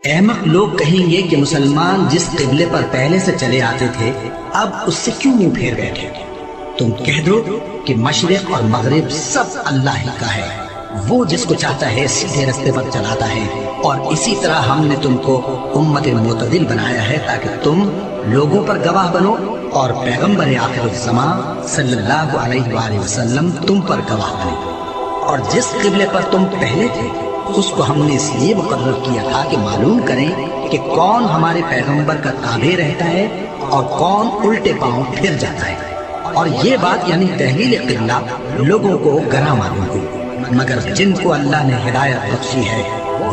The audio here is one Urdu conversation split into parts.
احمق لوگ کہیں گے کہ مسلمان جس قبلے پر پہلے سے چلے آتے تھے اب اس سے کیوں منہ پھیر بیٹھے؟ تم کہہ دو کہ مشرق اور مغرب سب اللہ ہی کا ہے، وہ جس کو چاہتا ہے سیدھے رستے پر چلاتا ہے، اور اسی طرح ہم نے تم کو امت معتدل بنایا ہے تاکہ تم لوگوں پر گواہ بنو اور پیغمبر آخر الزمان صلی اللہ علیہ وآلہ وسلم تم پر گواہ بنے۔ اور جس قبلے پر تم پہلے تھے اس کو ہم نے اس لیے مقرر کیا تھا کہ معلوم کریں کہ کون ہمارے پیغمبر کا تابع رہتا ہے اور کون الٹے پاؤں پھر جاتا ہے۔ اور یہ بات یعنی تحویل قبلہ لوگوں کو گراں معلوم ہوئی، مگر جن کو اللہ نے ہدایت بخشی ہے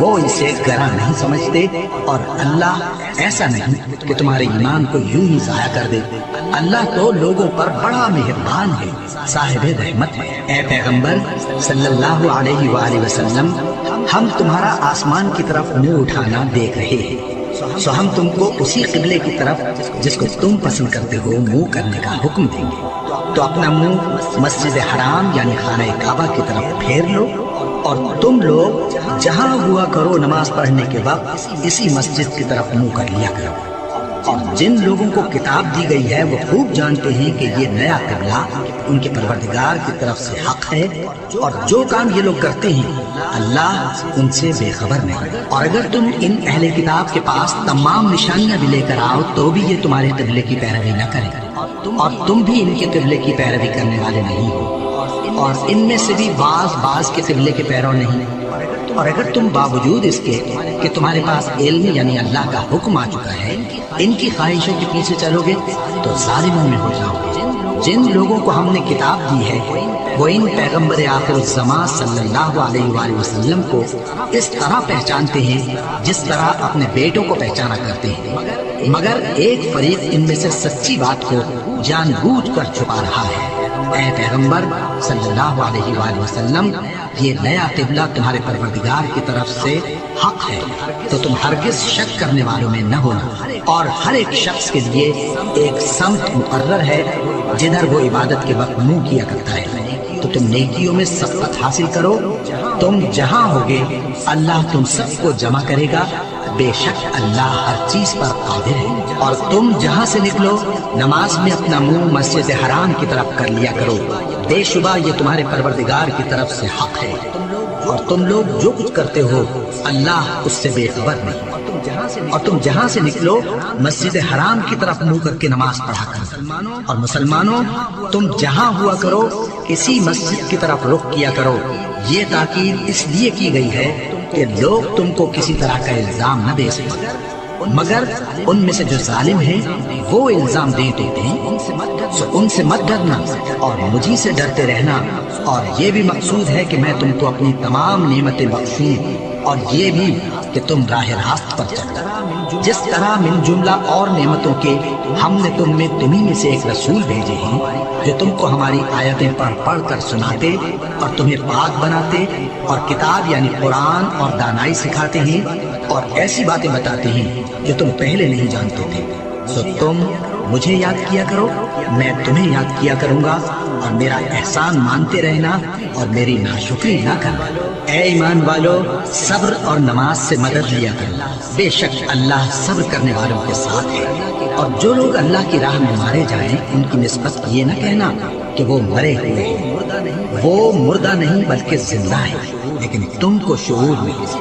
وہ اسے گراں نہیں سمجھتے، اور اللہ ایسا نہیں کہ تمہارے ایمان کو یوں ہی ضائع کر دے۔ اللہ تو لوگوں پر بڑا مہربان ہے، صاحب رحمت ہے۔ اے پیغمبر صلی اللہ علیہ وآلہ وسلم، ہم تمہارا آسمان کی طرف منہ اٹھانا دیکھ رہے ہیں، سو ہم تم کو اسی قبلے کی طرف جس کو تم پسند کرتے ہو منہ کرنے کا حکم دیں گے۔ تو اپنا منہ مسجد حرام یعنی خانہ کعبہ کی طرف پھیر لو، اور تم لوگ جہاں ہوا کرو نماز پڑھنے کے وقت اسی مسجد کی طرف منہ کر لیا کرو۔ اور جن لوگوں کو کتاب دی گئی ہے وہ خوب جانتے ہیں کہ یہ نیا قبلہ ان کے پروردگار کی طرف سے حق ہے، اور جو کام یہ لوگ کرتے ہیں اللہ ان سے بے خبر نہیں۔ اور اگر تم ان اہل کتاب کے پاس تمام نشانیاں بھی لے کر آؤ تو بھی یہ تمہارے قبلے کی پیروی نہ کریں، اور تم بھی ان کے قبلے کی پیروی کرنے والے نہیں ہو، اور ان میں سے بھی بعض کے قبلے کے پیرو نہیں۔ اور اگر تم باوجود اس کے کہ تمہارے پاس علم یعنی اللہ کا حکم آ چکا ہے ان کی خواہشوں کے پیچھے چلو گے تو ظالموں میں ہو جاؤ گے۔ جن لوگوں کو ہم نے کتاب دی ہے وہ ان پیغمبر آخر الزمان صلی اللہ علیہ وآلہ وسلم کو اس طرح پہچانتے ہیں جس طرح اپنے بیٹوں کو پہچانا کرتے ہیں، مگر ایک فریق ان میں سے سچی بات کو جان بوجھ کر چھپا رہا ہے۔ اے پیغمبر صلی اللہ علیہ وآلہ وسلم، یہ نیا قبلہ تمہارے پروردگار کی طرف سے حق ہے، تو تم ہرگز شک کرنے والوں میں نہ ہونا، اور ہر ایک شخص کے لیے ایک سمت مقرر ہے جدھر وہ عبادت کے وقت منہ کیا کرتا ہے۔ تو تم نیکیوں میں سبقت حاصل کرو، تم جہاں ہوگے اللہ تم سب کو جمع کرے گا، بے شک اللہ ہر چیز پر قادر ہے۔ اور تم جہاں سے نکلو نماز میں اپنا منہ مسجد حرام کی طرف کر لیا کرو، بے شبہ یہ تمہارے پروردگار کی طرف سے حق ہے، اور تم لوگ جو کچھ کرتے ہو اللہ اس سے بے خبر نہیں۔ اور تم جہاں سے نکلو مسجد حرام کی طرف منہ کر کے نماز پڑھا کرو، اور مسلمانوں تم جہاں ہوا کرو اسی مسجد کی طرف رخ کیا کرو۔ یہ تاکید اس لیے کی گئی ہے کہ لوگ تم کو کسی طرح کا الزام نہ دے سکیں، مگر ان میں سے جو ظالم ہیں وہ الزام دیتے ہیں، سو ان سے مت ڈرنا اور مجھے سے ڈرتے رہنا، اور یہ بھی مقصود ہے کہ میں تم کو اپنی تمام نعمتیں بخشوں، اور یہ بھی کہ تم راہ راست پر چلو۔ جس طرح من جملہ اور نعمتوں کے ہم نے تم میں تمہیں میں سے ایک رسول بھیجے ہیں جو تم کو ہماری آیتیں پڑھ کر سناتے اور تمہیں پاک بناتے، اور کتاب یعنی قرآن اور دانائی سکھاتے ہیں، اور ایسی باتیں بتاتے ہیں جو تم پہلے نہیں جانتے تھے۔ سو تم مجھے یاد کیا کرو، میں تمہیں یاد کیا کروں گا، اور میرا احسان مانتے رہنا اور میری ناشکری نہ کرنا۔ اے ایمان والو، صبر اور نماز سے مدد لیا کرو، بے شک اللہ صبر کرنے والوں کے ساتھ ہے۔ اور جو لوگ اللہ کی راہ میں مارے جائیں ان کی نسبت یہ نہ کہنا کہ وہ مرے ہوئے ہیں، وہ مردہ نہیں بلکہ زندہ ہے، لیکن تم کو شعور نہیں۔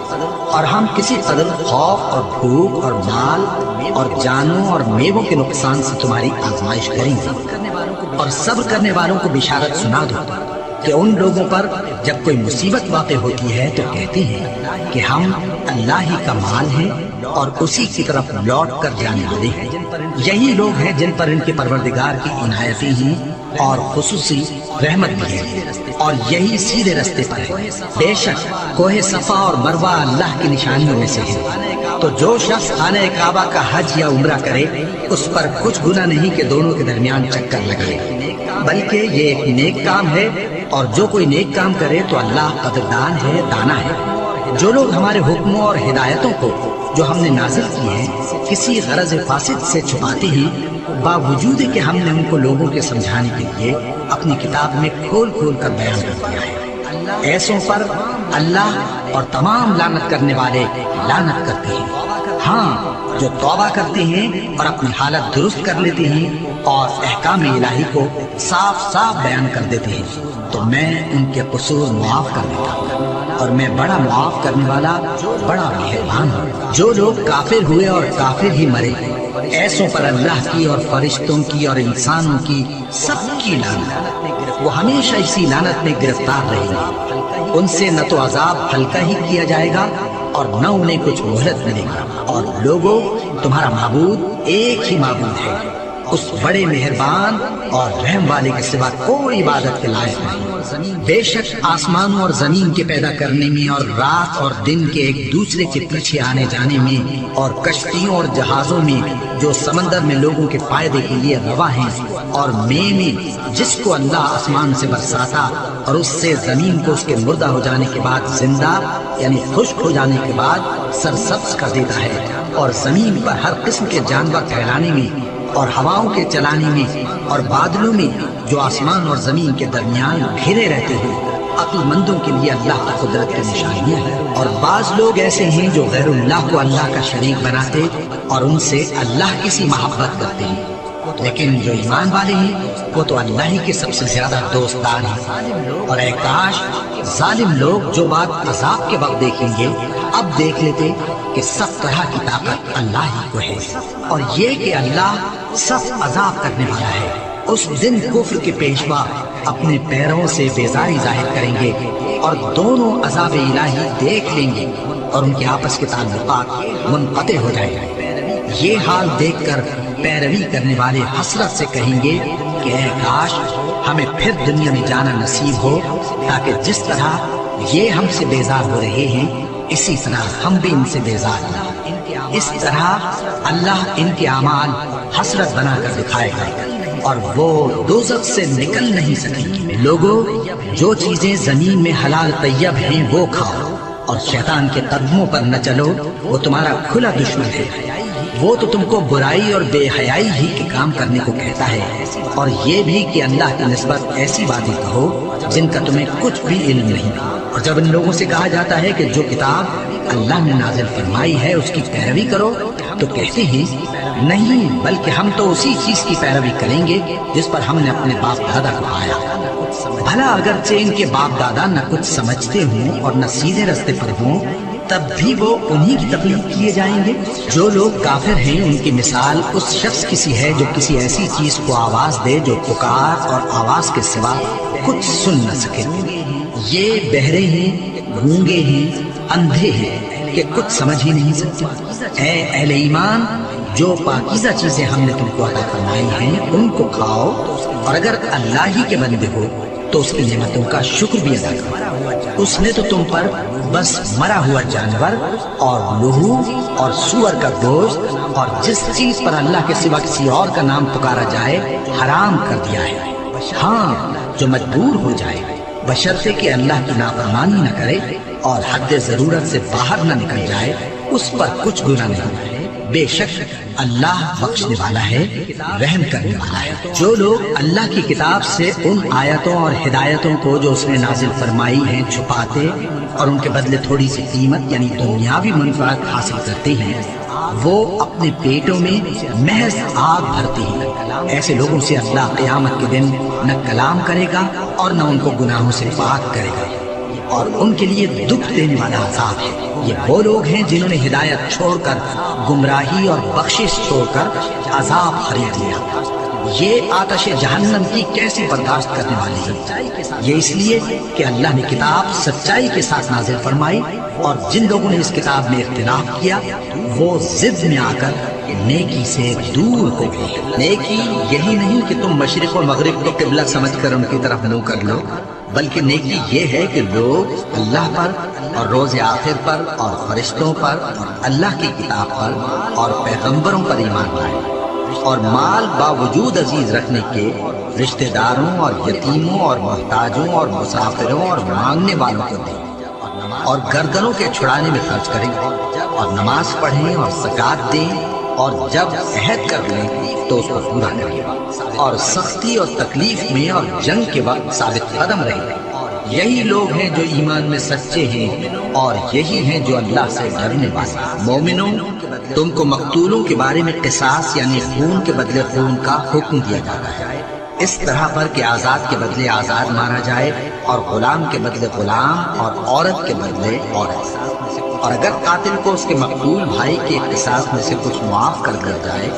اور ہم کسی قدر خوف اور بھوک اور مال اور جانوں اور میووں کے نقصان سے تمہاری آزمائش کریں گے، اور صبر کرنے والوں کو بشارت سنا دو کہ ان لوگوں پر جب کوئی مصیبت واقع ہوتی ہے تو کہتے ہیں کہ ہم اللہ ہی کا مال ہیں اور اسی کی طرف لوٹ کر جانے والے ہیں۔ یہی لوگ ہیں جن پر ان کے پروردگار کی عنایتیں ہیں اور خصوصی رحمت بھی ہے، اور یہی سیدھے رستے پر ہے۔ بے شک کوہ صفا اور مروہ اللہ کی نشانیوں میں سے ہے، تو جو شخص خانہ کعبہ کا حج یا عمرہ کرے اس پر کچھ گناہ نہیں کہ دونوں کے درمیان چکر لگائے، بلکہ یہ ایک نیک کام ہے، اور جو کوئی نیک کام کرے تو اللہ قدردان ہے، دانا ہے۔ جو لوگ ہمارے حکموں اور ہدایتوں کو جو ہم نے نازل کی ہیں کسی غرض فاسد سے چھپاتے ہیں، باوجود کہ ہم نے ان کو لوگوں کے سمجھانے کے لیے اپنی کتاب میں کھول کھول کر بیان کر دیا ہے۔ ایسوں پر اللہ اور تمام لعنت کرنے والے لعنت کرتے ہیں۔ ہاں، جو توبہ کرتے ہیں اور اپنی حالت درست کر لیتے ہیں اور احکام الہی کو صاف صاف بیان کر دیتے ہیں تو میں ان کے قصور معاف کر دیتا ہوں، اور میں بڑا معاف کرنے والا بڑا مہربان ہوں۔ جو لوگ کافر ہوئے اور کافر ہی مرے، ایسوں پر اللہ کی اور فرشتوں کی اور انسانوں کی سب کی لعنت، وہ ہمیشہ اسی لعنت میں گرفتار رہیں گے۔ ان سے نہ تو عذاب ہلکا ہی کیا جائے گا اور نہ انہیں کچھ مہلت ملے گا۔ اور لوگوں، تمہارا معبود ایک ہی معبود ہے، اس بڑے مہربان اور رحم والے کے سوا کوئی عبادت کے لائق نہیں۔ بے شک آسمانوں اور زمین کے پیدا کرنے میں اور رات اور دن کے ایک دوسرے کے پیچھے آنے جانے میں اور کشتیوں اور جہازوں میں جو سمندر میں لوگوں کے فائدے کے لیے روا ہیں، اور میں جس کو اللہ آسمان سے برساتا اور اس سے زمین کو اس کے مردہ ہو جانے کے بعد زندہ یعنی خشک ہو جانے کے بعد سرسبز کر دیتا ہے، اور زمین پر ہر قسم کے جانور پھیلانے میں اور ہواؤں کے چلانے میں اور بادلوں میں جو آسمان اور زمین کے درمیان گھرے رہتے ہیں، عقل مندوں کے لیے اللہ کی قدرت کی نشانیاں ہیں۔ اور بعض لوگ ایسے ہیں جو غیر اللہ کو اللہ کا شریک بناتے اور ان سے اللہ کی سی محبت کرتے ہیں، لیکن جو ایمان والے ہیں وہ تو اللہ ہی کے سب سے زیادہ دوستدار ہیں۔ اور اے کاش ظالم لوگ جو بات عذاب کے وقت دیکھیں گے اب دیکھ لیتے کہ سب طرح کی طاقت اللہ ہی کو ہے، اور یہ کہ اللہ سخت عذاب کرنے والا ہے۔ اس دن کفر کے پیشوا اپنے پیروں سے بیزاری ظاہر کریں گے اور دونوں عذاب الہی دیکھ لیں گے اور ان کے آپس کے تعلقات منقطع ہو جائیں گے۔ یہ حال دیکھ کر پیروی کرنے والے حسرت سے کہیں گے کہ اے کاش ہمیں پھر دنیا میں جانا نصیب ہو، تاکہ جس طرح یہ ہم سے بیزار ہو رہے ہیں اسی طرح ہم بھی ان سے بیزار ہیں۔ اس طرح اللہ ان کے اعمال حسرت بنا کر دکھائے گا اور وہ دوزخ سے نکل نہیں سکیں گے۔ لوگوں، جو چیزیں زمین میں حلال طیب ہیں وہ کھاؤ، اور شیطان کے قدموں پر نہ چلو، وہ تمہارا کھلا دشمن ہے۔ وہ تو تم کو برائی اور بے حیائی ہی کے کام کرنے کو کہتا ہے، اور یہ بھی کہ اللہ کی نسبت ایسی باتیں کہو جن کا تمہیں کچھ بھی علم نہیں۔ اور جب ان لوگوں سے کہا جاتا ہے کہ جو کتاب اللہ نے نازل فرمائی ہے اس کی پیروی کرو، تو کہتے ہیں نہیں، بلکہ ہم تو اسی چیز کی پیروی کریں گے جس پر ہم نے اپنے باپ دادا کو پایا۔ بھلا اگرچہ ان کے باپ دادا نہ کچھ سمجھتے ہوں اور نہ سیدھے رستے پر ہوں، تب بھی وہ انہی کی تقلید کیے جائیں گے۔ جو لوگ کافر ہیں ان کی مثال اس شخص کی سی ہے جو کسی ایسی چیز کو آواز دے جو پکار اور آواز کے سوا کچھ سن نہ سکے۔ یہ بہرے ہیں، گونگے ہیں، اندھے ہیں کہ کچھ سمجھ ہی نہیں سکتے۔ اے اہل ایمان، جو پاکیزہ چیزیں ہم نے تم کو عطا فرمائی ہیں ان کو کھاؤ، اور اگر اللہ ہی کے بندے ہو تو اس کی نعمتوں کا شکر بھی ادا کرو۔ اس نے تو تم پر بس مرا ہوا جانور اور لہو اور سور کا گوشت اور جس چیز پر اللہ کے سوا کسی اور کا نام پکارا جائے حرام کر دیا ہے۔ ہاں، جو مجبور ہو جائے بشرطے کہ اللہ کی نافرمانی نہ کرے اور حد ضرورت سے باہر نہ نکل جائے، اس پر کچھ گناہ نہیں۔ بے شک اللہ بخشنے والا ہے، رحم کرنے والا ہے۔ جو لوگ اللہ کی کتاب سے ان آیتوں اور ہدایتوں کو جو اس نے نازل فرمائی ہیں چھپاتے اور ان کے بدلے تھوڑی سی قیمت یعنی دنیاوی منفعت حاصل کرتے ہیں، وہ اپنے پیٹوں میں محض آگ بھرتے ہیں۔ ایسے لوگوں سے اللہ قیامت کے دن نہ کلام کرے گا اور نہ ان کو گناہوں سے پاک کرے گا، اور ان کے لیے دکھ دینے والا عذاب ہے۔ یہ وہ لوگ ہیں جنہوں نے ہدایت چھوڑ کر گمراہی اور بخشش چھوڑ کر عذاب خرید لیا۔ یہ آتش جہنم کی کیسے برداشت کرنے والی ہے؟ یہ اس لیے کہ اللہ نے کتاب سچائی کے ساتھ نازل فرمائی، اور جن لوگوں نے اس کتاب میں اختلاف کیا وہ ضد میں آ کر نیکی سے دور ہو گئے۔ نیکی یہی نہیں کہ تم مشرق و مغرب کو قبلہ سمجھ کر ان کی طرف منہ کر لو، بلکہ نیکی یہ ہے کہ لوگ اللہ پر اور روز آخر پر اور فرشتوں پر اور اللہ کی کتاب پر اور پیغمبروں پر ایمان لائیں، اور مال باوجود عزیز رکھنے کے رشتہ داروں اور یتیموں اور محتاجوں اور مسافروں اور مانگنے والوں کو دیں، اور گردنوں کے چھڑانے میں خرچ کریں، اور نماز پڑھیں اور زکوٰۃ دیں، اور جب عہد کر لیں تو اس کو پورا کریں، اور سختی اور تکلیف میں اور جنگ کے وقت ثابت قدم رہیں۔ یہی لوگ ہیں جو ایمان میں سچے ہیں اور یہی ہیں جو اللہ سے ڈرنے والے۔ مومنوں، تم کو مقتولوں کے بارے میں قصاص یعنی خون کے بدلے خون کا حکم دیا جاتا ہے، اس طرح پر کہ آزاد کے بدلے آزاد مارا جائے اور غلام کے بدلے غلام اور عورت کے بدلے عورت۔ اور اگر قاتل کو اس کے مقتول بھائی کے قصاص میں سے کچھ معاف کر دیا جائے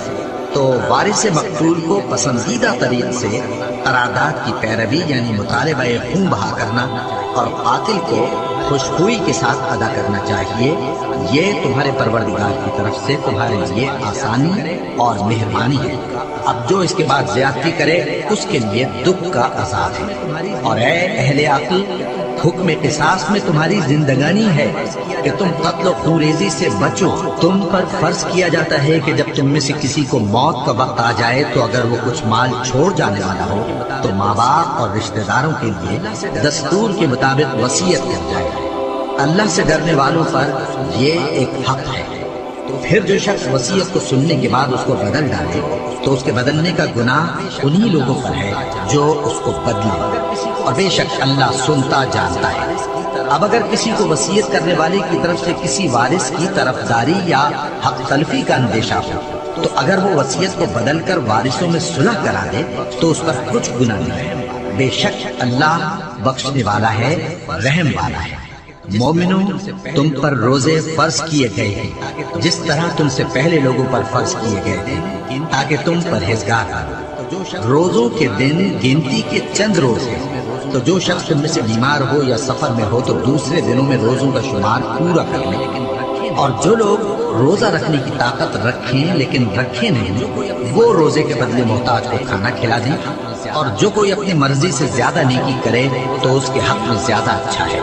تو وارث مقتول کو پسندیدہ طریق سے قرارداد کی پیروی یعنی مطالبہ خون بہا کرنا اور قاتل کو خوشخوئی کے ساتھ ادا کرنا چاہیے۔ یہ تمہارے پروردگار کی طرف سے تمہارے لیے آسانی اور مہربانی ہے۔ اب جو اس کے بعد زیادتی کرے اس کے لیے دکھ کا عذاب ہے۔ اور اے اہل عقل، حکم قصاص میں تمہاری زندگانی ہے کہ تم قتل و خونریزی سے بچو۔ تم پر فرض کیا جاتا ہے کہ جب تم میں سے کسی کو موت کا وقت آ جائے تو اگر وہ کچھ مال چھوڑ جانے والا ہو تو ماں باپ اور رشتہ داروں کے لیے دستور کے مطابق وصیت کر جائے۔ اللہ سے ڈرنے والوں پر یہ ایک حق ہے۔ پھر جو شخص وصیت کو سننے کے بعد اس کو بدل ڈالے تو اس کے بدلنے کا گناہ انہی لوگوں پر ہے جو اس کو بدلے، اور بے شک اللہ سنتا جانتا ہے۔ اب اگر کسی کو وصیت کرنے والے کی طرف سے کسی وارث کی طرفداری یا حق تلفی کا اندیشہ ہو تو اگر وہ وصیت کو بدل کر وارثوں میں صلح کرا دے تو اس پر کچھ گناہ نہیں ہے۔ بے شک اللہ بخشنے والا ہے، رحم والا ہے۔ مومنوں، تم پر روزے فرض کیے گئے ہیں جس طرح تم سے پہلے لوگوں پر فرض کیے گئے تھے تاکہ تم پرہیزگار ہو۔ روزوں کے دن گنتی کے چند روز ہیں، تو جو شخص تم میں سے بیمار ہو یا سفر میں ہو تو دوسرے دنوں میں روزوں کا شمار پورا کر لیں۔ اور جو لوگ روزہ رکھنے کی طاقت رکھیں لیکن رکھے نہیں، وہ روزے کے بدلے محتاج کو کھانا کھلا دیں۔ اور جو کوئی اپنی مرضی سے زیادہ نیکی کرے تو اس کے حق میں زیادہ اچھا ہے۔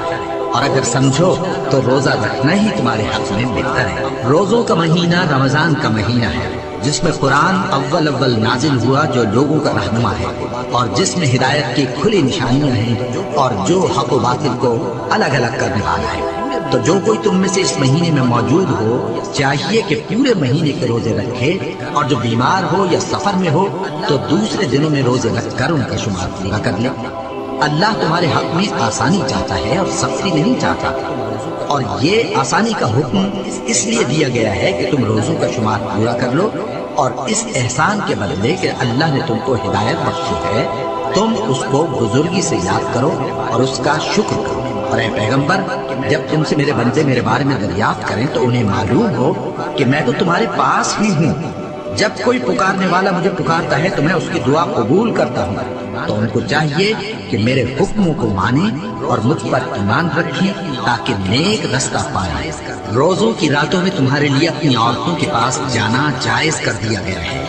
اور اگر سمجھو تو روزہ رکھنا ہی تمہارے حق میں بہتر ہے۔ روزوں کا مہینہ رمضان کا مہینہ ہے جس میں قرآن اول نازل ہوا، جو لوگوں کا رہنما ہے اور جس میں ہدایت کی کھلی نشانیاں ہیں اور جو حق و باطل کو الگ الگ کرنے والا ہے۔ تو جو کوئی تم میں سے اس مہینے میں موجود ہو چاہیے کہ پورے مہینے کے روزے رکھے، اور جو بیمار ہو یا سفر میں ہو تو دوسرے دنوں میں روزے رکھ کر ان کا شمار پورا کر لے۔ اللہ تمہارے حق میں آسانی چاہتا ہے اور سختی نہیں چاہتا، اور یہ آسانی کا حکم اس لیے دیا گیا ہے کہ تم روزوں کا شمار پورا کر لو، اور اس احسان کے بدلے کہ اللہ نے تم کو ہدایت بخشی ہے تم اس کو بزرگی سے یاد کرو اور اس کا شکر کرو۔ اور اے پیغمبر، جب تم سے میرے بندے میرے بارے میں دریافت کریں تو انہیں معلوم ہو کہ میں تو تمہارے پاس ہی ہوں۔ جب کوئی پکارنے والا مجھے پکارتا ہے تو میں اس کی دعا قبول کرتا ہوں۔ تو ان کو چاہیے کہ میرے حکموں کو مانیں اور مجھ پر ایمان رکھیں تاکہ نیک رستہ پائیں۔ روزوں کی راتوں میں تمہارے لیے اپنی عورتوں کے پاس جانا جائز کر دیا گیا ہے۔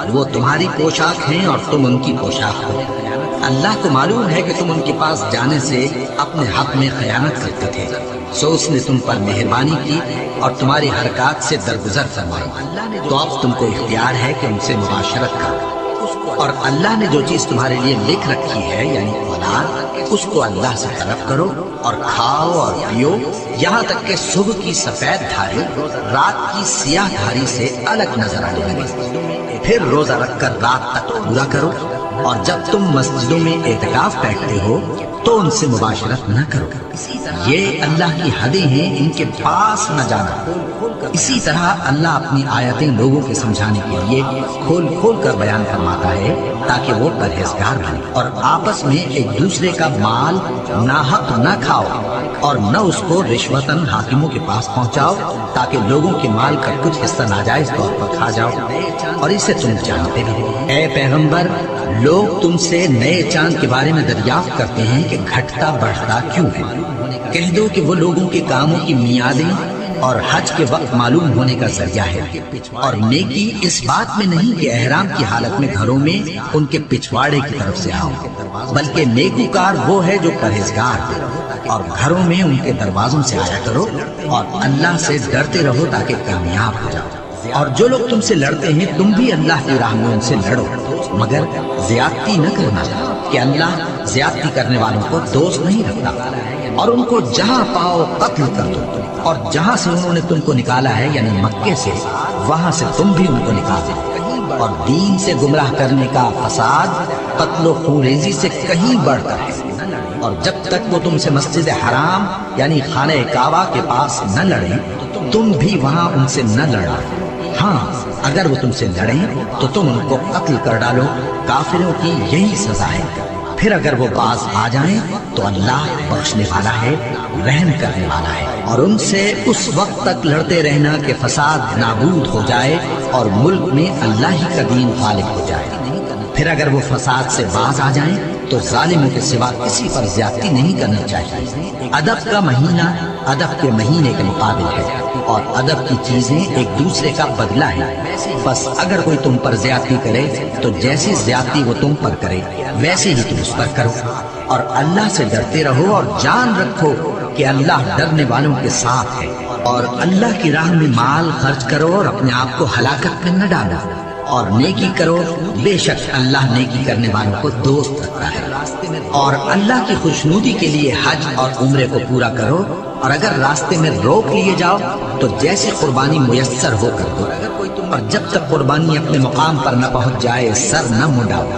وہ تمہاری پوشاک ہیں اور تم ان کی پوشاک ہو۔ اللہ کو معلوم ہے کہ تم ان کے پاس جانے سے اپنے حق میں خیانت کرتے تھے، سو اس نے تم پر مہربانی کی اور تمہاری حرکات سے درگزر فرمائی۔ تو اب تم کو اختیار ہے کہ ان سے مباشرت کرو، اور اللہ نے جو چیز تمہارے لیے لکھ رکھی ہے یعنی اولاد، اس کو اللہ سے طلب کرو اور کھاؤ اور پیو یہاں تک کہ صبح کی سفید دھاری رات کی سیاہ دھاری سے الگ نظر آنے لگے۔ پھر روزہ رکھ کر رات تک پورا کرو، اور جب تم مسجدوں میں اعتکاف بیٹھتے ہو تو ان سے مباشرت نہ کرو۔ یہ اللہ کی حدیں ہیں، ان کے پاس نہ جانا۔ اسی طرح اللہ اپنی آیتیں لوگوں کے سمجھانے کے لیے کھول کھول کر بیان فرماتا ہے تاکہ وہ پرہیزگار بنے، اور آپس میں ایک دوسرے کا مال ناحق نہ کھاؤ اور نہ اس کو رشوتاً حاکموں کے پاس پہنچاؤ تاکہ لوگوں کے مال کا کچھ حصہ ناجائز طور پر کھا جاؤ، اور اسے تم جانتے بھی ہو۔ اے پیغمبر، لوگ تم سے نئے چاند کے بارے میں دریافت کرتے ہیں کہ گھٹتا بڑھتا کیوں ہے۔ کہہ دو کہ وہ لوگوں کے کاموں کی میعادیں اور حج کے وقت معلوم ہونے کا ذریعہ ہے، اور نیکی اس بات میں نہیں کہ احرام کی حالت میں گھروں میں ان کے پچھواڑے کی طرف سے آؤ، بلکہ نیکوکار وہ ہے جو پرہیزگار ہے، اور گھروں میں ان کے دروازوں سے آیا کرو اور اللہ سے ڈرتے رہو تاکہ کامیاب ہو جاؤ۔ اور جو لوگ تم سے لڑتے ہیں تم بھی اللہ کی راہ میں ان سے لڑو، مگر زیادتی نہ کرنا، کہ اللہ زیادتی کرنے والوں کو دوست نہیں رکھتا۔ اور ان کو جہاں پاؤ قتل کر دو، اور جہاں سے انہوں نے تم کو نکالا ہے یعنی مکے سے، وہاں سے تم بھی ان کو نکال دو۔ اور دین سے گمراہ کرنے کا فساد قتل و خونریزی سے کہیں بڑھ کر ہے۔ اور جب تک وہ تم سے مسجد حرام یعنی خانہ کعبہ کے پاس نہ لڑیں تم بھی وہاں ان سے نہ لڑو۔ ہاں اگر وہ تم سے لڑیں تو تم ان کو قتل کر ڈالو، کافروں کی یہی سزا ہے۔ پھر اگر وہ باز آ جائیں تو اللہ بخشنے والا ہے، رحم کرنے والا ہے۔ اور ان سے اس وقت تک لڑتے رہنا کہ فساد نابود ہو جائے اور ملک میں اللہ ہی کا دین غالب ہو جائے۔ پھر اگر وہ فساد سے باز آ جائیں تو ظالموں کے سوا کسی پر زیادتی نہیں کرنی چاہیے۔ ادب کا مہینہ ادب کے مہینے کے مقابل ہے اور ادب کی چیزیں ایک دوسرے کا بدلہ ہے۔ بس اگر کوئی تم پر زیادتی کرے تو جیسی زیادتی وہ تم پر کرے ویسے ہی تم اس پر کرو، اور اللہ سے ڈرتے رہو اور جان رکھو کہ اللہ ڈرنے والوں کے ساتھ ہے۔ اور اللہ کی راہ میں مال خرچ کرو اور اپنے آپ کو ہلاکت میں نہ ڈالو، اور نیکی کرو، بے شک اللہ نیکی کرنے والوں کو دوست رکھتا ہے۔ اور اللہ کی خوشنودی کے لیے حج اور عمرے کو پورا کرو، اور اگر راستے میں روک لیے جاؤ تو جیسے قربانی میسر ہو کر دو، اور جب تک قربانی اپنے مقام پر نہ پہنچ جائے سر نہ منڈاؤ۔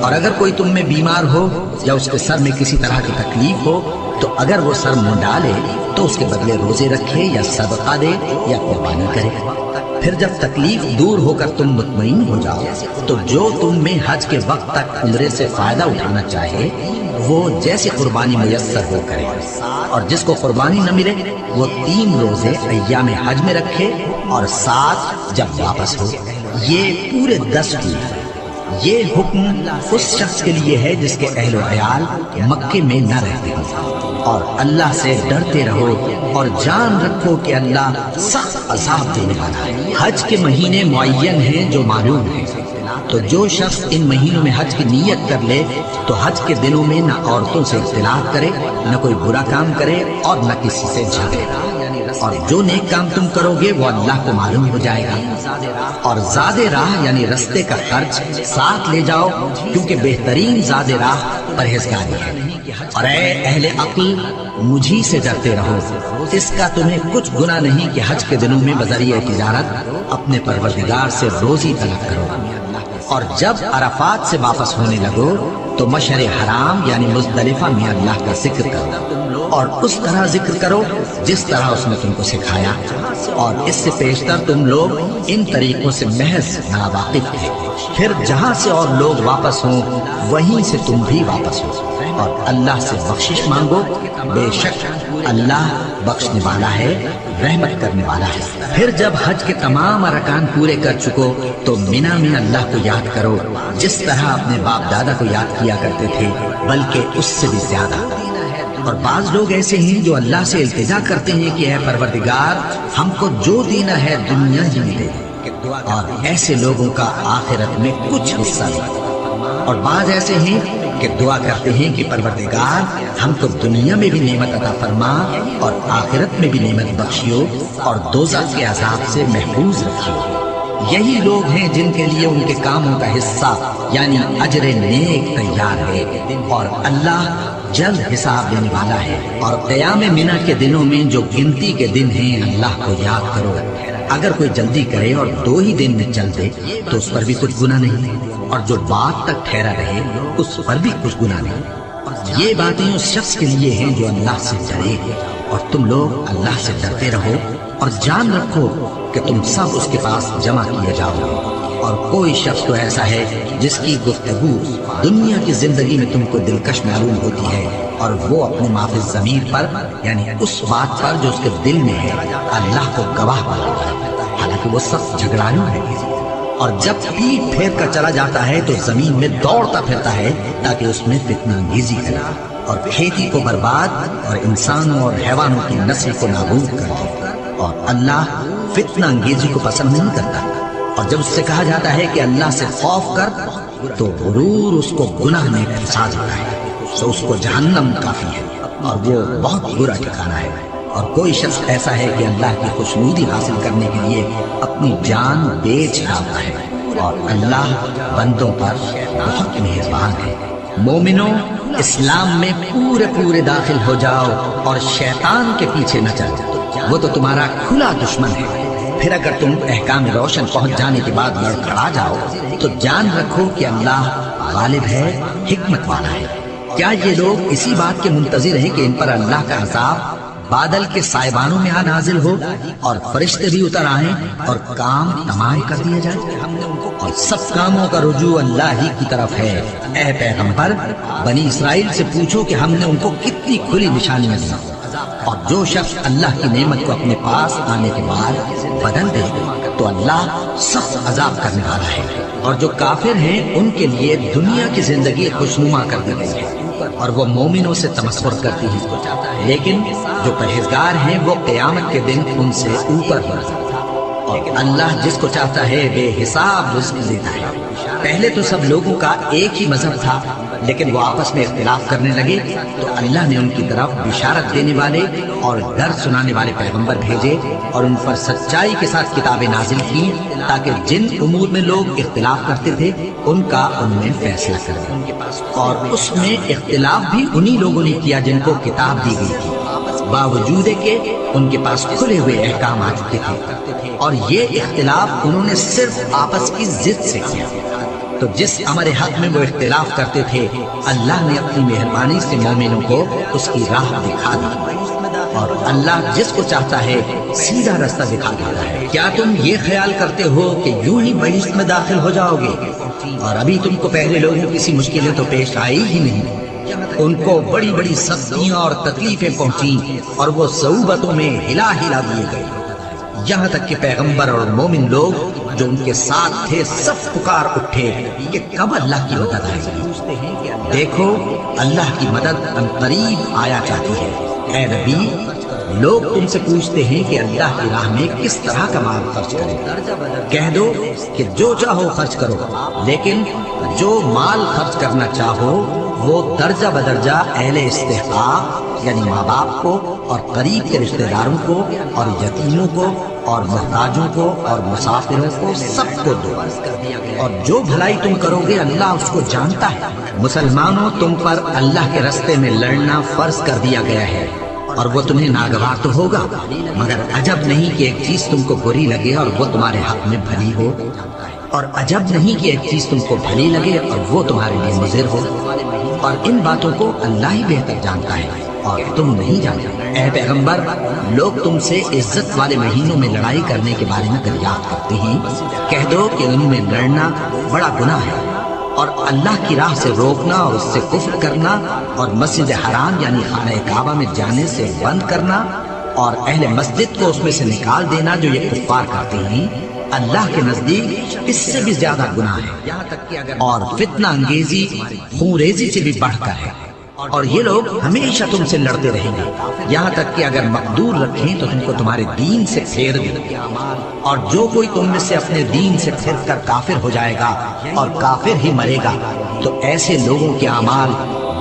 اور اگر کوئی تم میں بیمار ہو یا اس کے سر میں کسی طرح کی تکلیف ہو تو اگر وہ سر منڈا لے تو اس کے بدلے روزے رکھے یا صدقہ دے یا قربانی کرے۔ پھر جب تکلیف دور ہو کر تم مطمئن ہو جاؤ تو جو تم میں حج کے وقت تک عمرے سے فائدہ اٹھانا چاہے وہ جیسے قربانی میسر ہو کرے، اور جس کو قربانی نہ ملے وہ 3 روزے ایام حج میں رکھے اور 7 جب واپس ہو۔ یہ پورے 10 کی ہے۔ یہ حکم اس شخص کے لیے ہے جس کے اہل و عیال مکے میں نہ رہتے ہوں۔ اور اللہ سے ڈرتے رہو اور جان رکھو کہ اللہ سخت عذاب دینے والا ہے۔ حج کے مہینے معین ہیں جو معلوم ہیں، تو جو شخص ان مہینوں میں حج کی نیت کر لے تو حج کے دنوں میں نہ عورتوں سے اختلاط کرے، نہ کوئی برا کام کرے اور نہ کسی سے جھگڑے، اور جو نیک کام تم کرو گے وہ اللہ کو معلوم ہو جائے گا۔ اور زاد راہ یعنی رستے کا خرچ ساتھ لے جاؤ، کیونکہ بہترین زاد راہ پرہیزگاری ہے۔ اور اے اہل عقل مجھی سے ڈرتے رہو، اس کا تمہیں کچھ گناہ نہیں کہ حج کے دنوں میں بذریعہ تجارت اپنے پروردگار سے روزی طلب کرو۔ اور جب عرفات سے واپس ہونے لگو تو مشعر حرام یعنی مزدلفہ میں اللہ کا ذکر کرو، اور اس طرح ذکر کرو جس طرح اس نے تم کو سکھایا، اور اس سے پیشتر تم لوگ ان طریقوں سے محض ناواقف تھے۔ پھر جہاں سے اور لوگ واپس ہوں وہیں سے تم بھی واپس ہو، اور اللہ سے بخشش مانگو، بے شک اللہ بخشنے والا ہے، رحمت کرنے والا ہے۔ پھر جب حج کے تمام ارکان پورے کر چکو تو مینا میں اللہ کو یاد کرو جس طرح اپنے باپ دادا کو یاد کیا کرتے تھے، بلکہ اس سے بھی زیادہ۔ اور بعض لوگ ایسے ہیں جو اللہ سے التجا کرتے ہیں کہ اے پروردگار ہم کو جو دینا ہے دنیا ہی میں دے، اور ایسے لوگوں کا آخرت میں کچھ حصہ نہیں۔ اور بعض ایسے ہیں کہ دعا کرتے ہیں کہ پروردگار ہم کو دنیا میں بھی نعمت عطا فرما اور آخرت میں بھی نعمت بخشیو اور دوزخ کے عذاب سے محفوظ رکھیو۔ یہی لوگ ہیں جن کے لیے ان کے کاموں کا حصہ یعنی اجر نیک تیار ہے، اور اللہ جلد حساب لینے والا ہے۔ اور قیام منہ کے دنوں میں جو گنتی کے دن ہیں اللہ کو یاد کرو۔ اگر کوئی جلدی کرے اور 2 ہی دن میں چل دے تو اس پر بھی کچھ گناہ نہیں، اور جو بات تک ٹھہرا رہے اس پر بھی کچھ گناہ نہیں۔ یہ باتیں اس شخص کے لیے ہیں جو اللہ سے ڈرے، اور تم لوگ اللہ سے ڈرتے رہو اور جان رکھو کہ تم سب اس کے پاس جمع کیے جاؤ گے۔ اور کوئی شخص تو ایسا ہے جس کی گفتگو دنیا کی زندگی میں تم کو دلکش معلوم ہوتی ہے، اور وہ اپنے معافی ضمیر پر یعنی اس بات پر جو اس کے دل میں ہے اللہ کو گواہ بناتا ہے، حالانکہ وہ سب جھگڑالو ہے۔ اور جب پیٹ پھیر کر چلا جاتا ہے تو زمین میں دوڑتا پھرتا ہے تاکہ اس میں فتنہ انگیزی کرے اور کھیتی کو برباد اور انسانوں اور حیوانوں کی نسل کو نابود کر دے، اور اللہ فتنہ انگیزی کو پسند نہیں کرتا۔ اور جب اس سے کہا جاتا ہے کہ اللہ سے خوف کر تو غرور اس کو گناہ میں پھنسا دیتا ہے، تو اس کو جہنم کافی ہے اور وہ بہت برا ٹھکانہ ہے۔ اور کوئی شخص ایسا ہے کہ اللہ کی خوشنودی حاصل کرنے کے لیے اپنی جان بیچ ڈالتا ہے، اور اللہ بندوں پر بہت مہربان ہے۔ مومنوں اسلام میں پورے داخل ہو جاؤ اور شیطان کے پیچھے نہ چل جاؤ، وہ تو تمہارا کھلا دشمن ہے۔ پھر اگر تم احکام روشن پہنچ جانے کے بعد لڑکھڑا جاؤ تو جان رکھو کہ اللہ غالب ہے، حکمت والا ہے۔ کیا یہ لوگ اسی بات کے منتظر ہیں کہ ان پر اللہ کا عذاب بادل کے سائبانوں میں نازل ہو اور فرشتے بھی اتر آئیں اور کام تمام کر دیا جائے؟ اور سب کاموں کا رجوع اللہ ہی کی طرف ہے۔ اے پیغمبر، بنی اسرائیل سے پوچھو کہ ہم نے ان کو کتنی کھلی نشانیاں دی، اور جو شخص اللہ کی نعمت کو اپنے پاس آنے کے بعد بدل دے تو اللہ سخت عذاب کرنے والا ہے۔ اور جو کافر ہیں ان کے لیے دنیا کی زندگی خوشنما کر دی گئی ہے اور وہ مومنوں سے تمسخر کرتی ہے، لیکن جو پرہیزگار ہیں وہ قیامت کے دن ان سے اوپر ہوگا، اور اللہ جس کو چاہتا ہے بے حساب رزق دیتا ہے۔ پہلے تو سب لوگوں کا ایک ہی مذہب تھا، لیکن وہ آپس میں اختلاف کرنے لگے تو اللہ نے ان کی طرف بشارت دینے والے اور ڈر سنانے والے پیغمبر بھیجے اور ان پر سچائی کے ساتھ کتابیں نازل کی، تاکہ جن امور میں لوگ اختلاف کرتے تھے ان کا ان میں فیصلہ کریں۔ اور اس میں اختلاف بھی انہی لوگوں نے کیا جن کو کتاب دی گئی تھی، باوجود کہ ان کے پاس کھلے ہوئے احکام آ چکے تھے، اور یہ اختلاف انہوں نے صرف آپس کی ضد سے کیا۔ تو جس امر حق میں وہ اختلاف کرتے تھے اللہ نے اپنی مہربانی سے مومنوں کو اس کی راہ دکھا دی، اور اللہ جس کو چاہتا ہے سیدھا راستہ دکھا دیتا ہے۔ کیا تم یہ خیال کرتے ہو کہ یوں ہی بہشت میں داخل ہو جاؤ گے، اور ابھی تم کو پہلے لوگوں کسی مشکلیں تو پیش آئی ہی نہیں؟ ان کو بڑی بڑی سختیاں اور تکلیفیں پہنچی اور وہ صعوبتوں میں ہلا ہلا دیے گئے، یہاں تک کہ پیغمبر اور مومن لوگ جو ان کے ساتھ تھے سب پکار اٹھے کہ کب اللہ کی مدد آئے گی۔ دیکھو اللہ کی مدد عنقریب آیا چاہتی ہے۔ اے نبی، لوگ تم سے پوچھتے ہیں کہ اللہ کی راہ میں کس طرح کا مال خرچ کریں۔ کہہ دو کہ جو چاہو خرچ کرو، لیکن جو مال خرچ کرنا چاہو وہ درجہ بدرجہ اہل استحقاق یعنی ماں باپ کو اور قریب کے رشتہ داروں کو اور یتیموں کو اور محتاجوں کو اور مسافروں کو سب کو دو، اور جو بھلائی تم کرو گے اللہ اس کو جانتا ہے۔ مسلمانوں، تم پر اللہ کے راستے میں لڑنا فرض کر دیا گیا ہے، اور وہ تمہیں ناگوار تو ہوگا، مگر عجب نہیں کہ ایک چیز تم کو بری لگے اور وہ تمہارے حق میں بھلی ہو، اور عجب نہیں کہ ایک چیز تم کو بھلی لگے اور وہ تمہارے لیے مضر ہو، اور ان باتوں کو اللہ ہی بہتر جانتا ہے اور تم نہیں جانتے۔ اے پیغمبر، لوگ تم سے عزت والے مہینوں میں لڑائی کرنے کے بارے میں دریافت کرتے ہیں، کہہ دو کہ ان میں لڑنا بڑا گناہ ہے، اور اللہ کی راہ سے روکنا اور اس سے کفر کرنا اور مسجد حرام یعنی خانہ کعبہ میں جانے سے بند کرنا اور اہل مسجد کو اس میں سے نکال دینا جو یہ کفار کرتے ہیں، اللہ کے نزدیک اس سے بھی زیادہ گناہ ہے، اور فتنہ انگیزی خونریزی سے بھی بڑھ کر ہے، اور یہ لوگ ہمیشہ تم سے لڑتے رہیں گے، یہاں تک کہ اگر مقدور رکھیں تو تم کو تمہارے دین سے پھیر دیں، اور جو کوئی تم میں سے اپنے دین سے پھر کر کافر ہو جائے گا اور کافر ہی مرے گا تو ایسے لوگوں کے اعمال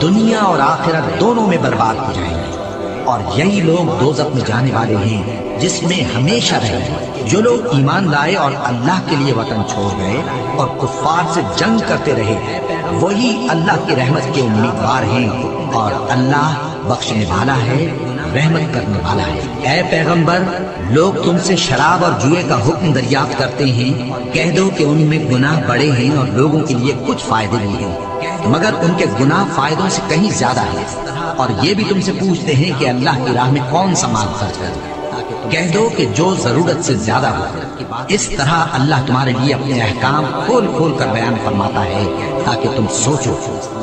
دنیا اور آخرت دونوں میں برباد ہو جائیں گے، اور یہی لوگ دوزخ میں جانے والے ہیں جس میں ہمیشہ رہیں گے۔ جو لوگ ایمان لائے اور اللہ کے لیے وطن چھوڑ گئے اور کفار سے جنگ کرتے رہے وہی اللہ کی رحمت کے امیدوار ہیں، اور اللہ بخشنے والا ہے، رحمت کرنے والا ہے۔ اے پیغمبر، لوگ تم سے شراب اور جوئے کا حکم دریافت کرتے ہیں، کہہ دو کہ ان میں گناہ بڑے ہیں اور لوگوں کے لیے کچھ فائدے بھی ہیں، مگر ان کے گناہ فائدوں سے کہیں زیادہ ہیں، اور یہ بھی تم سے پوچھتے ہیں کہ اللہ کی راہ میں کون سا مال خرچ کریں، کہہ دو کہ جو ضرورت سے زیادہ ہو۔ اس طرح اللہ تمہارے لیے اپنے احکام کھول کھول کر بیان فرماتا ہے تاکہ تم سوچو،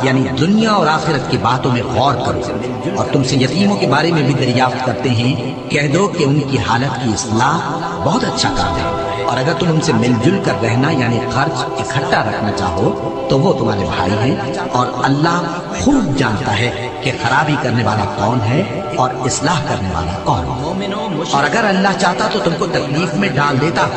یعنی دنیا اور آخرت کی باتوں میں غور کرو۔ اور تم سے یتیموں کے بارے میں بھی دریافت کرتے ہیں، کہہ دو کہ ان کی حالت کی اصلاح بہت اچھا کام ہے، اور اگر تم ان سے مل جل کر رہنا یعنی خرچ اکٹھا رکھنا چاہو تو وہ تمہارے بھائی ہیں، اور اللہ خوب جانتا ہے کہ خرابی کرنے والا کون ہے اور اصلاح کرنے والا کون۔ اور اگر اللہ چاہتا تو تم کو تکلیف میں ڈال دیتا،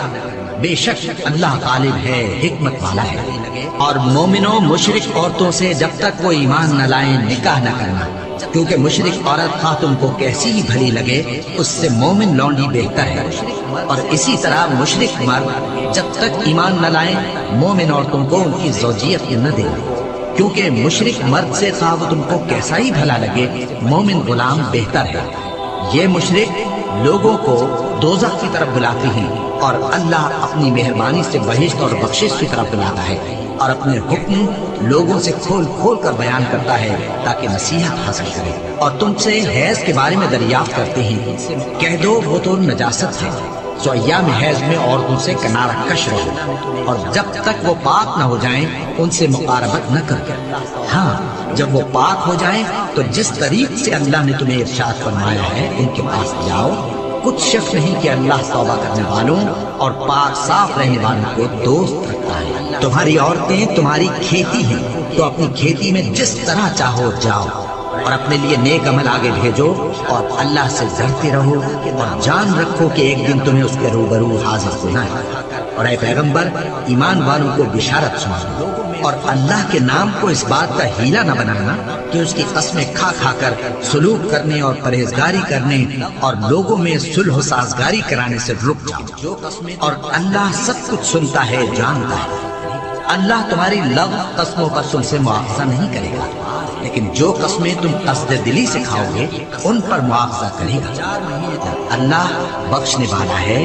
بے شک اللہ غالب ہے، حکمت والا ہے۔ اور مومنوں، مشرک عورتوں سے جب تک وہ ایمان نہ لائیں نکاح نہ کرنا، کیونکہ مشرک عورت خواہ تم کو کیسی ہی بھلی لگے اس سے مومن لونڈی بہتر ہے، اور اسی طرح مشرک مرد جب تک ایمان نہ لائیں مومن عورتوں کو ان کی زوجیت نہ دیں، کیونکہ مشرک مرد سے خواہ وہ تم کو کیسا ہی بھلا لگے مومن غلام بہتر ہے۔ یہ مشرک لوگوں کو دوزخ کی طرف بلاتے ہیں، اور اللہ اپنی مہربانی سے بہشت اور بخشش کی طرف بلاتا ہے اور اپنے حکم لوگوں سے کھول کھول کر بیان کرتا ہے تاکہ نصیحت حاصل کرے۔ اور تم سے حیض کے بارے میں دریافت کرتے ہیں، کہہ دو وہ تو نجاست ہے، تو ایام حیض میں عورتوں سے کنارہ کش رہو، اور جب تک وہ پاک نہ ہو جائیں ان سے مقاربت نہ کرو۔ ہاں، جب وہ پاک ہو جائیں تو جس طریق سے اللہ نے تمہیں ارشاد فرمایا ہے ان کے پاس جاؤ۔ کچھ شک نہیں کہ اللہ توبہ کرنے والوں اور پاک صاف رہنے والوں کو دوست رکھتا ہے۔ تمہاری عورتیں تمہاری کھیتی ہیں، تو اپنی کھیتی میں جس طرح چاہو جاؤ، اور اپنے لیے نیک عمل آگے بھیجو، اور اللہ سے ڈرتے رہو، اور جان رکھو کہ ایک دن تمہیں اس کے روبرو حاضر ہونا ہے۔ اور اے پیغمبر، ایمان والوں کو بشارت سناؤ، اور اللہ کے نام کو اس بات کا ہیلا نہ بنانا کہ اس کی قسمیں کھا کھا کر سلوک کرنے اور پرہیزگاری کرنے اور لوگوں میں صلح و سازگاری کرانے سے رک جاؤ، اور اللہ سب کچھ سنتا ہے، جانتا ہے۔ اللہ تمہاری لغو قسموں پر تم سے مواخذہ نہیں کرے گا، لیکن جو قسمیں تم قصد دلی سے کھاؤ گے ان پر مواخذہ کرے گا۔ اللہ بخشنے والا ہے،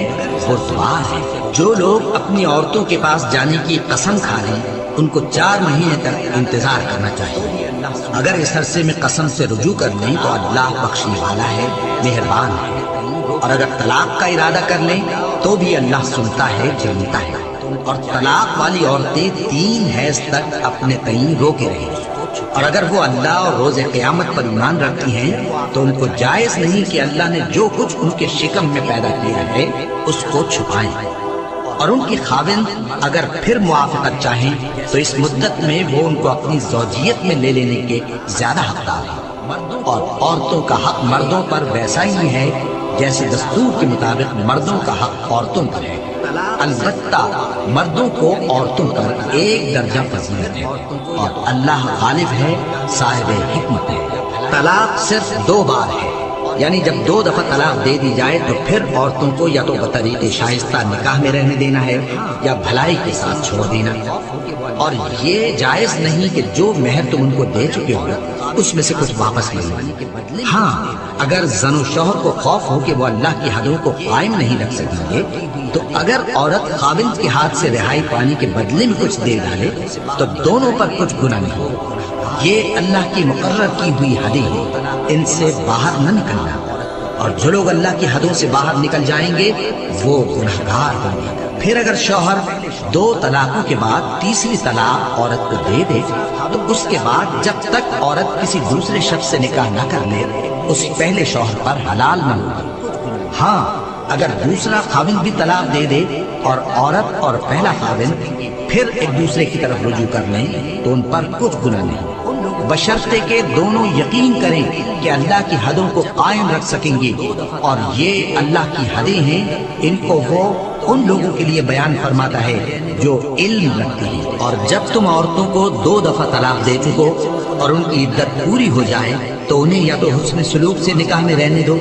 بردبار ہے۔ جو لوگ اپنی عورتوں کے پاس جانے کی قسم کھا لیں ان کو 4 مہینے تک انتظار کرنا چاہیے۔ اگر اس عرصے میں قسم سے رجوع کر لیں تو اللہ بخشنے والا ہے، مہربان ہے۔ اور اگر طلاق کا ارادہ کر لیں تو بھی اللہ سنتا ہے، جانتا ہے۔ اور طلاق والی عورتیں 3 حیض تک اپنے تئیں روکے رہیں، اور اگر وہ اللہ اور روز قیامت پر ایمان رکھتی ہیں تو ان کو جائز نہیں کہ اللہ نے جو کچھ ان کے شکم میں پیدا کیا ہے اس کو چھپائیں۔ اور ان کی خاوند اگر پھر موافقت چاہیں تو اس مدت میں وہ ان کو اپنی زوجیت میں لے لینے کے زیادہ حقدار ہیں۔ اور عورتوں کا حق مردوں پر ویسا ہی ہے جیسے دستور کے مطابق مردوں کا حق عورتوں پر ہے، البتہ مردوں کو عورتوں پر 1 درجہ فضیلت ہے، اور اللہ غالب ہے، صاحب حکمت ہے۔ طلاق صرف 2 بار ہے، یعنی جب 2 دفعہ طلاق دے دی جائے تو پھر عورتوں کو یا تو بطریق شائستہ نکاح میں رہنے دینا ہے یا بھلائی کے ساتھ چھوڑ دینا۔ اور یہ جائز نہیں کہ جو مہر تم ان کو دے چکے ہو اس میں سے کچھ واپس لے لو۔ ہاں، اگر زن و شوہر کو خوف ہو کہ وہ اللہ کی حدوں کو قائم نہیں رکھ سکیں گے تو اگر عورت خاوند کے ہاتھ سے رہائی پانے کے بدلے میں کچھ دے ڈالے تو دونوں پر کچھ گناہ نہیں۔ یہ اللہ کی مقرر کی ہوئی حدیں ہیں، ان سے باہر نہ نکلنا، اور جو لوگ اللہ کی حدوں سے باہر نکل جائیں گے وہ گنہگار ہوں گے۔ پھر اگر شوہر 2 طلاقوں کے بعد تیسری طلاق عورت کو دے دے تو اس کے بعد جب تک عورت کسی دوسرے شخص سے نکاح نہ کر لے اس پہلے شوہر پر حلال نہ ہوگی۔ ہاں، اگر دوسرا خاوند بھی طلاق دے دے اور عورت اور پہلا خاوند پھر ایک دوسرے کی طرف رجوع کر لیں تو ان پر کچھ گناہ نہیں، بشرطے کہ دونوں یقین کریں کہ اللہ کی حدوں کو قائم رکھ سکیں گے، اور یہ اللہ کی حدیں ہیں، ان کو وہ ان لوگوں کے لیے بیان فرماتا ہے جو علم رکھتے ہیں۔ اور جب تم عورتوں کو 2 دفعہ طلاق دے چکو اور ان کی عدت پوری ہو جائے تو انہیں یا تو حسن سلوک سے نکاح میں رہنے دو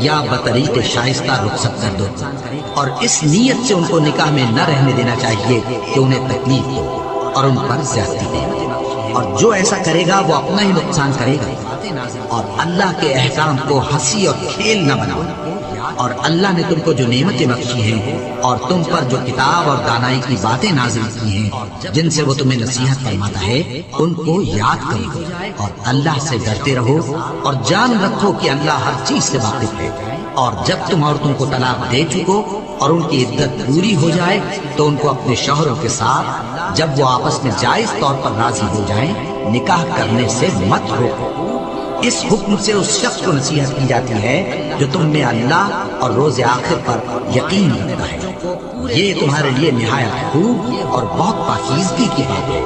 یا بطریق شائستہ رخصت کر دو، اور اس نیت سے ان کو نکاح میں نہ رہنے دینا چاہیے کہ انہیں تکلیف دو اور ان پر زیادتی دے، اور جو ایسا کرے گا وہ اپنا ہی نقصان کرے گا۔ اور اللہ کے احکام کو ہنسی اور کھیل نہ بناؤ، اور اللہ نے تم کو جو نعمتیں بخشی ہیں اور تم پر جو کتاب اور دانائی کی باتیں نازل کی ہیں جن سے وہ تمہیں نصیحت فرماتا ہے ان کو یاد کرو، اور اللہ سے ڈرتے رہو، اور جان رکھو کہ اللہ ہر چیز سے واقف ہے۔ اور جب تم عورتوں کو طلاق دے چکو اور ان کی عدت پوری ہو جائے تو ان کو اپنے شوہروں کے ساتھ جب وہ آپس میں جائز طور پر راضی ہو جائیں نکاح کرنے سے مت روکو۔ اس حکم سے اس شخص کو نصیحت کی جاتی ہے جو تم میں اللہ اور روز آخر پر یقین رکھتا ہے۔ یہ تمہارے لیے نہایت خوب اور بہت پاکیزگی کی بات ہے،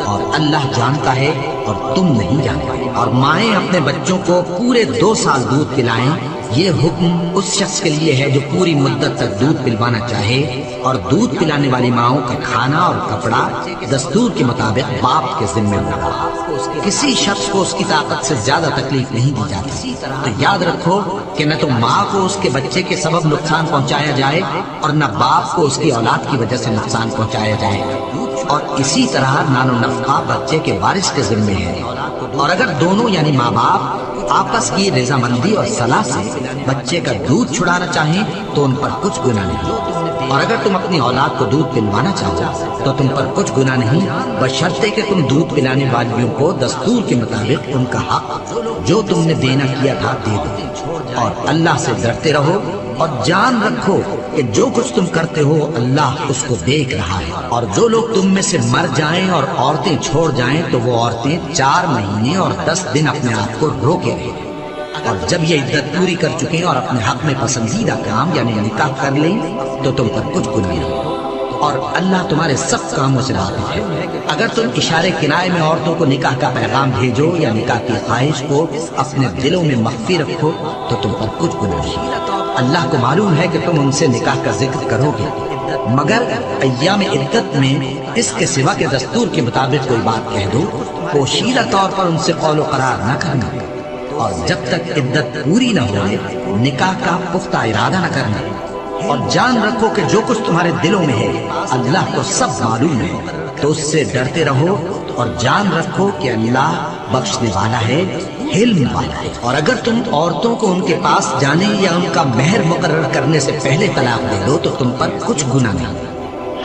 اور اللہ جانتا ہے اور تم نہیں جانتے۔ اور مائیں اپنے بچوں کو پورے 2 سال دودھ پلائیں، یہ حکم اس شخص کے لیے ہے جو پوری مدت تک دودھ پلوانا چاہے، اور دودھ پلانے والی ماؤں کا کھانا اور کپڑا دستور کے مطابق باپ کے ذمہ ہوگا۔ کسی شخص کو اس کی طاقت سے زیادہ تکلیف نہیں دی جاتی، تو یاد رکھو کہ نہ تو ماں کو اس کے بچے کے سبب نقصان پہنچایا جائے اور نہ باپ کو اس کی اولاد کی وجہ سے نقصان پہنچایا جائے، اور اسی طرح نان و نفقہ بچے کے وارث کے ذمہ ہے۔ اور اگر دونوں یعنی ماں باپ آپس کی رضامندی اور صلاح سے بچے کا دودھ چھڑانا چاہیں تو ان پر کچھ گناہ نہیں۔ اور اگر تم اپنی اولاد کو دودھ پلوانا چاہو تو تم پر کچھ گناہ نہیں، بشرطے کہ تم دودھ پلانے والیوں کو دستور کے مطابق ان کا حق جو تم نے دینا کیا تھا دے دو، اور اللہ سے ڈرتے رہو اور جان رکھو کہ جو کچھ تم کرتے ہو اللہ اس کو دیکھ رہا ہے۔ اور جو لوگ تم میں سے مر جائیں اور عورتیں چھوڑ جائیں تو وہ عورتیں 4 مہینے اور 10 دن اپنے آپ کو روکے رہیں، اور جب یہ عدت پوری کر چکیں اور اپنے حق میں پسندیدہ کام یعنی نکاح کر لیں تو تم پر کچھ گناہ نہیں، اور اللہ تمہارے سب کاموں سے واقف ہے۔ اگر تم اشارے کنائے میں عورتوں کو نکاح کا پیغام بھیجو یا نکاح کی خواہش کو اپنے دلوں میں مخفی رکھو تو تم پر کچھ گناہ نہیں۔ اللہ کو معلوم ہے کہ تم ان سے نکاح کا ذکر کرو گے، مگر ایام عدت میں اس کے سوا کے دستور کے مطابق کوئی بات کہہ دو، پوشیدہ طور پر ان سے قول و قرار نہ کرنا، اور جب تک عدت پوری نہ ہو نکاح کا پختہ ارادہ نہ کرنا، اور جان رکھو کہ جو کچھ تمہارے دلوں میں ہے اللہ کو سب معلوم ہے، تو اس سے ڈرتے رہو اور جان رکھو کہ اللہ بخشنے والا ہے، علم والا ہے۔ اور اگر تم عورتوں کو ان کے پاس جانے یا ان کا مہر مقرر کرنے سے پہلے طلاق دے دو تو تم پر کچھ گناہ نہیں،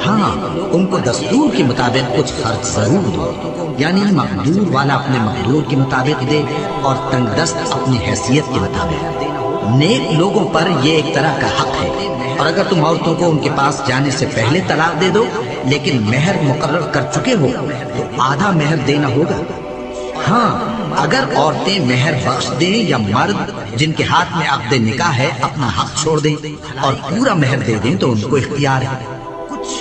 ہاں ان کو دستور کے مطابق کچھ خرچ ضرور دو، یعنی مقدور والا اپنے مقدور کے مطابق دے اور تنگ دست اپنی حیثیت کے مطابق۔ نیک لوگوں پر یہ ایک طرح کا حق ہے، اور اگر تم عورتوں کو ان کے پاس جانے سے پہلے طلاق دے دو لیکن مہر مقرر کر چکے ہو تو آدھا مہر دینا ہوگا۔ ہاں اگر عورتیں مہر بخش دیں یا مرد جن کے ہاتھ میں عقد نکاح ہے اپنا حق چھوڑ دیں اور پورا مہر دے دیں تو ان کو اختیار ہے،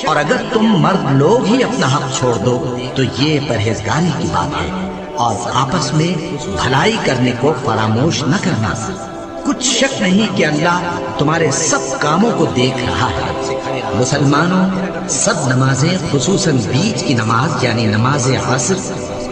اور اگر تم مرد لوگ ہی اپنا حق چھوڑ دو تو یہ پرہیزگاری کی بات ہے، اور آپس میں بھلائی کرنے کو فراموش نہ کرنا۔ کچھ شک نہیں کہ اللہ تمہارے سب کاموں کو دیکھ رہا ہے۔ مسلمانوں، سب نمازیں خصوصاً بیچ کی نماز یعنی نماز عصر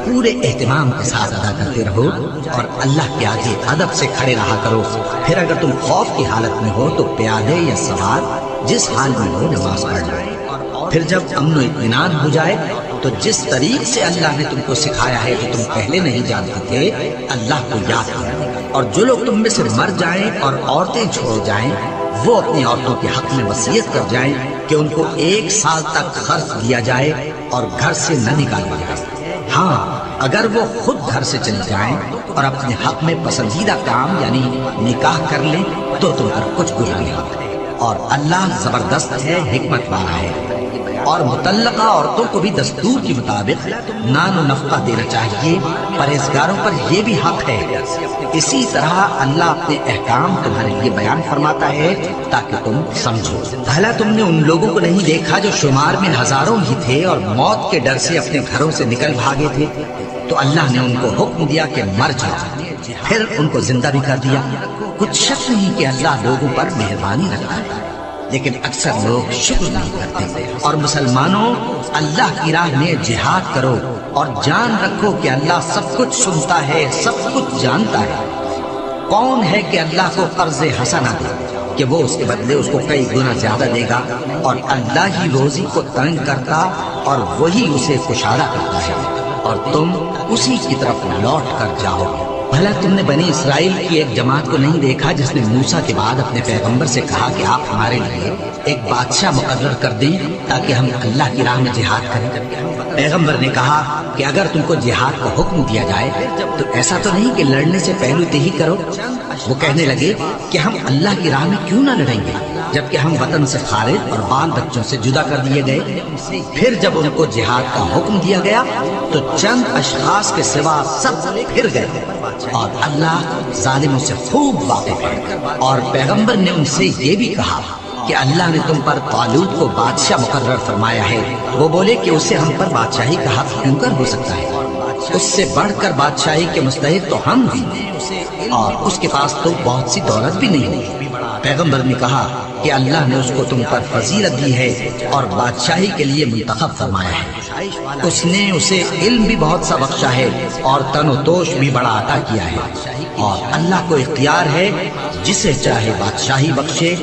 پورے اہتمام کے ساتھ ادا کرتے رہو اور اللہ کے آگے ادب سے کھڑے رہا کرو۔ پھر اگر تم خوف کی حالت میں ہو تو پیادے یا سوار جس حال میں ہو نماز پڑھ لو۔ پھر جب امن و اطمینان ہو جائے تو جس طریق سے اللہ نے تم کو سکھایا ہے جو تم پہلے نہیں جانتے تھے اللہ کو یاد کرو، اور جو لوگ تم میں سے مر جائیں اور عورتیں چھوڑ جائیں وہ اپنی عورتوں کے حق میں وصیت کر جائیں کہ ان کو 1 سال تک خرچ دیا جائے اور گھر سے نہ نکالا جائے۔ ہاں اگر وہ خود گھر سے چلی جائیں اور اپنے حق میں پسندیدہ کام یعنی نکاح کر لیں تو تم پر کچھ گناہ نہیں، اور اللہ زبردست ہے، حکمت والا ہے۔ اور مطلقہ عورتوں کو بھی دستور کے مطابق نان و نفقہ دینا چاہیے، پرہیزگاروں پر یہ بھی حق ہے۔ اسی طرح اللہ اپنے احکام تمہارے لیے بیان فرماتا ہے تاکہ تم سمجھو۔ بھلا تم نے ان لوگوں کو نہیں دیکھا جو شمار میں ہزاروں ہی تھے اور موت کے ڈر سے اپنے گھروں سے نکل بھاگے تھے، تو اللہ نے ان کو حکم دیا کہ مر جاؤ، پھر ان کو زندہ بھی کر دیا۔ کچھ شک نہیں کہ اللہ لوگوں پر مہربانی رکھتا ہے، لیکن اکثر لوگ شکر نہیں کرتے۔ اور مسلمانوں، اللہ کی راہ میں جہاد کرو اور جان رکھو کہ اللہ سب کچھ سنتا ہے، سب کچھ جانتا ہے۔ کون ہے کہ اللہ کو قرض حسنہ دے کہ وہ اس کے بدلے اس کو کئی گنا زیادہ دے گا، اور اللہ ہی روزی کو تنگ کرتا اور وہی اسے کشادہ کرتا ہے، اور تم اسی کی طرف لوٹ کر جاؤ گے۔ بھلا تم نے بنی اسرائیل کی ایک جماعت کو نہیں دیکھا جس نے موسیٰ کے بعد اپنے پیغمبر سے کہا کہ آپ ہمارے لیے ایک بادشاہ مقرر کر دیں تاکہ ہم اللہ کی راہ میں جہاد کریں؟ پیغمبر نے کہا کہ اگر تم کو جہاد کا حکم دیا جائے تو ایسا تو نہیں کہ لڑنے سے پہلو ہی کرو۔ وہ کہنے لگے کہ ہم اللہ کی راہ میں کیوں نہ لڑیں گے جبکہ ہم وطن سے خارج اور بال بچوں سے جدا کر دیے گئے۔ پھر جب ان کو جہاد کا حکم دیا گیا تو چند اشخاص کے سوا سب پھر گئے، اور اللہ ظالموں سے خوب واقف ہے۔ اور پیغمبر نے ان سے یہ بھی کہا کہ اللہ نے تم پر طالوت کو بادشاہ مقرر فرمایا ہے۔ وہ بولے کہ اسے ہم پر بادشاہی کا حق کیوں کر ہو سکتا ہے؟ اس سے بڑھ کر بادشاہی کے مستحق تو ہم ہیں، اور اس کے پاس تو بہت سی دولت بھی نہیں ہوئی۔ پیغمبر نے کہا کہ اللہ نے اس کو تم پر فضیلت دی ہے اور بادشاہی کے لیے منتخب فرمایا ہے۔ اس نے اسے علم بھی بہت سا بخشا ہے اور تن و توش بھی بڑا عطا کیا ہے، اور اللہ کو اختیار ہے جسے چاہے بادشاہی بخشے،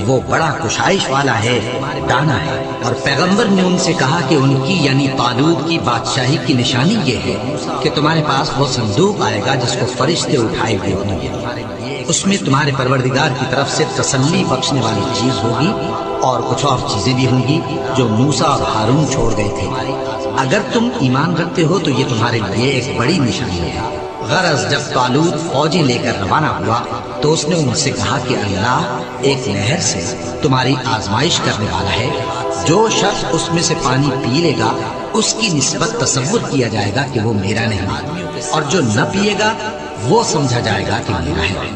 وہ بڑا کشائش والا ہے، دانا ہے۔ اور پیغمبر نے ان سے کہا کہ ان کی یعنی طالوت کی بادشاہی کی نشانی یہ ہے کہ تمہارے پاس وہ صندوق آئے گا جس کو فرشتے اٹھائے ہوئے ہوں گے، اس میں تمہارے پروردگار کی طرف سے تسلی بخشنے والی چیز ہوگی اور کچھ اور چیزیں بھی ہوں گی جو موسیٰ اور ہارون چھوڑ گئے تھے۔ اگر تم ایمان رکھتے ہو تو یہ تمہارے لیے ایک بڑی نشانی ہے۔ غرض جب طالوت فوجیں لے کر روانہ ہوا تو اس نے ان سے کہا کہ اللہ ایک نہر سے تمہاری آزمائش کرنے والا ہے، جو شخص اس میں سے پانی پی لے گا اس کی نسبت تصور کیا جائے گا کہ وہ میرا نہیں، اور جو نہ پیے گا وہ سمجھا جائے گا کہ میرا ہے۔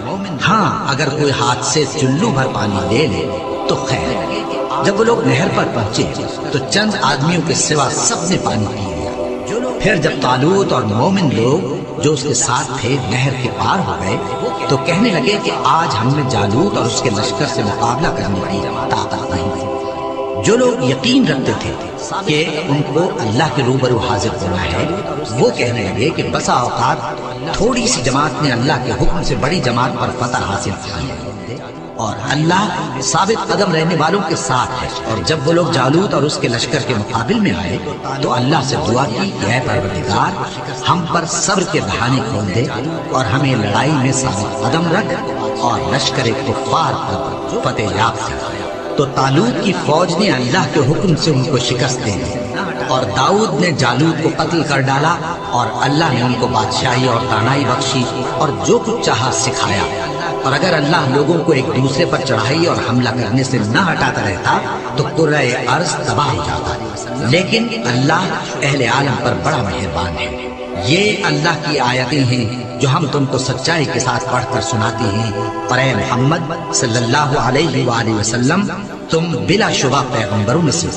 ہاں اگر کوئی ہاتھ سے چلو بھر پانی لے لے تو خیر۔ جب وہ لوگ نہر پر پہنچے تو چند آدمیوں کے سوا سب نے پانی پی لیا۔ پھر جب طالوت اور مومن لوگ جو اس کے ساتھ تھے نہر کے پار ہو گئے تو کہنے لگے کہ آج ہم میں جالوت اور اس کے لشکر سے مقابلہ کرنے کی طاقت نہیں تھی۔ جو لوگ یقین رکھتے تھے کہ ان کو اللہ کے روبرو حاضر ہونا ہے وہ کہنے لگے کہ بسا اوقات تھوڑی سی جماعت نے اللہ کے حکم سے بڑی جماعت پر فتح حاصل کی ہے، اور اللہ ثابت قدم رہنے والوں کے ساتھ ہے۔ اور جب وہ لوگ جالوت اور اس کے لشکر کے مقابل میں آئے تو اللہ سے دعا کی کہ اے پروردگار ہم پر صبر کے بہانے کھول دے اور ہمیں لڑائی میں ثابت قدم رکھ اور لشکر کفار پر فتح یاب کر۔ تو طالوت کی فوج نے اللہ کے حکم سے ان کو شکست دے دی، اور داؤد نے جالوت کو قتل کر ڈالا، اور اللہ نے ان کو بادشاہی اور دانائی بخشی اور جو کچھ چاہا سکھایا۔ اور اگر اللہ لوگوں کو ایک دوسرے پر چڑھائی اور حملہ کرنے سے نہ ہٹاتا رہتا تو کرۂ ارض تباہ ہو جاتا، لیکن اللہ اہل عالم پر بڑا مہربان ہے۔ یہ اللہ کی آیتیں ہیں جو ہم تم کو سچائی کے ساتھ پڑھ کر سناتے ہیں، اور اے محمد صلی اللہ علیہ وآلہ وسلم تم بلا شبہ پیغمبروں میں سے